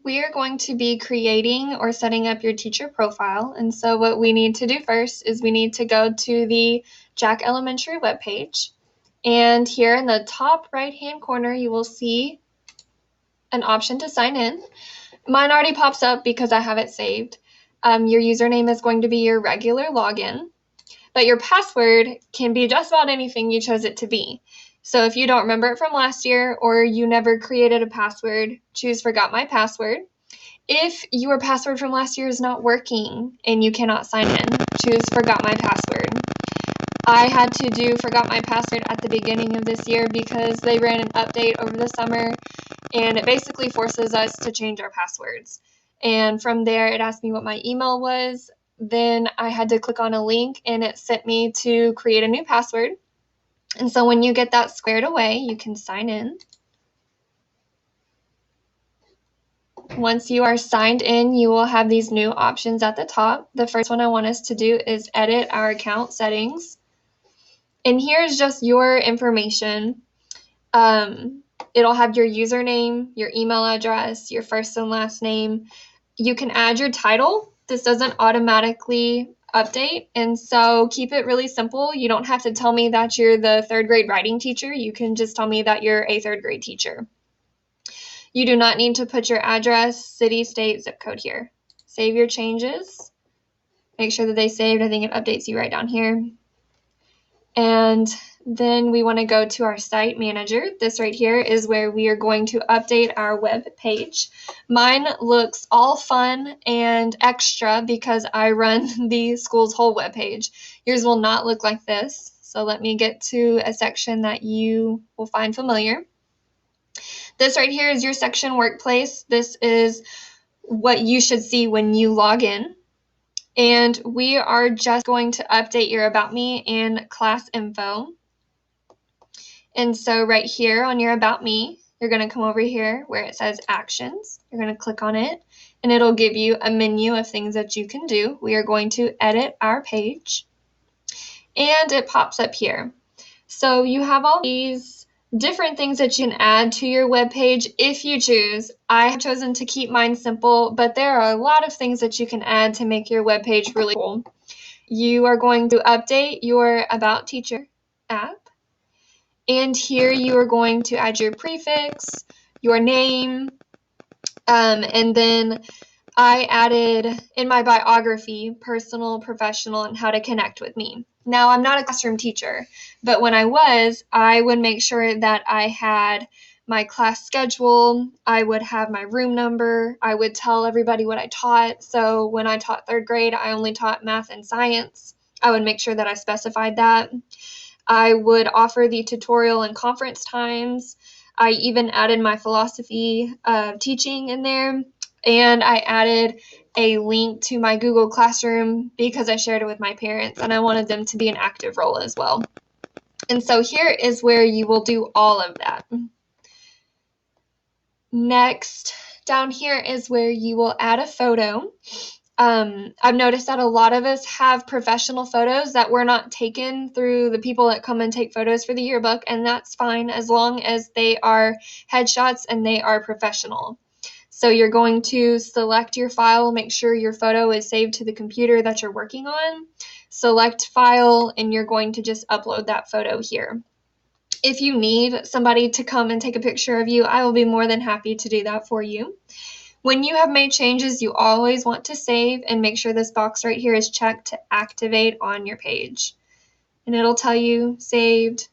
We are going to be creating or setting up your teacher profile. And so what we need to do first is we need to go to the Jack Elementary webpage. And here in the top right-hand corner, you will see an option to sign in. Mine already pops up because I have it saved. Your username is going to be your regular login, but your password can be just about anything you chose it to be. So if you don't remember it from last year or you never created a password, choose Forgot My Password. If your password from last year is not working and you cannot sign in, choose Forgot My Password. I had to do Forgot My Password at the beginning of this year because they ran an update over the summer, and it basically forces us to change our passwords. And from there, it asked me what my email was. Then I had to click on a link, and it sent me to create a new password. And so when you get that squared away, you can sign in. Once you are signed in, you will have these new options at the top. The first one I want us to do is edit our account settings. And here's just your information. It'll have your username, your email address, your first and last name. You can add your title. This doesn't automatically update, and so keep it really simple. You don't have to tell me that you're the third grade writing teacher. You can just tell me that you're a third grade teacher. You do not need to put your address, city, state, zip code here. Save your changes. Make sure that they saved. I think it updates you right down here. And then we want to go to our site manager. This right here is where we are going to update our web page. Mine looks all fun and extra because I run the school's whole web page. Yours will not look like this. So let me get to a section that you will find familiar. This right here is your section workplace. This is what you should see when you log in. And we are just going to update your About Me and class info. And so right here on your About Me, you're going to come over here where it says Actions. You're going to click on it, and it'll give you a menu of things that you can do. We are going to edit our page, and it pops up here. So you have all these different things that you can add to your web page if you choose. I have chosen to keep mine simple, but there are a lot of things that you can add to make your web page really cool. You are going to update your About Teacher app. And here you are going to add your prefix, your name, and then I added in my biography, personal, professional, and how to connect with me. Now, I'm not a classroom teacher, but when I was, I would make sure that I had my class schedule, I would have my room number, I would tell everybody what I taught. So when I taught third grade, I only taught math and science. I would make sure that I specified that. I would offer the tutorial and conference times. I even added my philosophy of teaching in there, and I added a link to my Google Classroom because I shared it with my parents and I wanted them to be an active role as well. And so here is where you will do all of that. Next, down here is where you will add a photo. I've noticed that a lot of us have professional photos that were not taken through the people that come and take photos for the yearbook, and that's fine as long as they are headshots and they are professional. So you're going to select your file, make sure your photo is saved to the computer that you're working on, select file, and you're going to just upload that photo here. If you need somebody to come and take a picture of you, I will be more than happy to do that for you. When you have made changes, you always want to save and make sure this box right here is checked to activate on your page. And it'll tell you saved.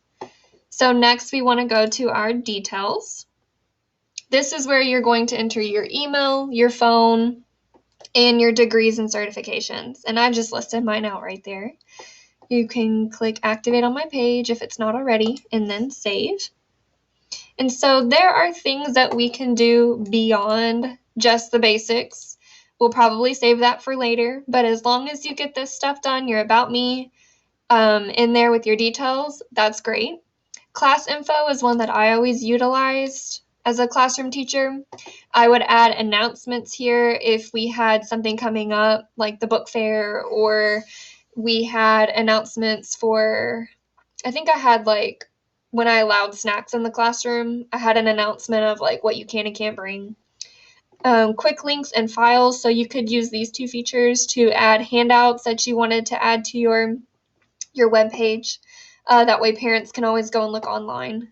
So next we want to go to our details. This is where you're going to enter your email, your phone, and your degrees and certifications. And I've just listed mine out right there. You can click activate on my page if it's not already, and then save. And so there are things that we can do beyond just the basics. We'll probably save that for later, but as long as you get this stuff done, your About Me in there with your details, that's great. Class info is one that I always utilized as a classroom teacher. I would add announcements here if we had something coming up, like the book fair, or we had announcements for, I think I had like, when I allowed snacks in the classroom, I had an announcement of like what you can and can't bring. quick links and files. So you could use these two features to add handouts that you wanted to add to your web page. That way parents can always go and look online.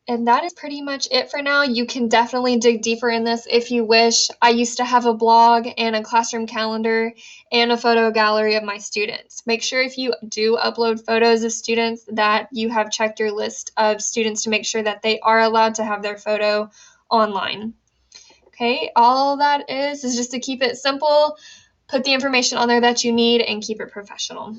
And that is pretty much it for now. You can definitely dig deeper in this if you wish. I used to have a blog and a classroom calendar and a photo gallery of my students. Make sure if you do upload photos of students that you have checked your list of students to make sure that they are allowed to have their photo online. Okay, all that is just to keep it simple, put the information on there that you need, and keep it professional.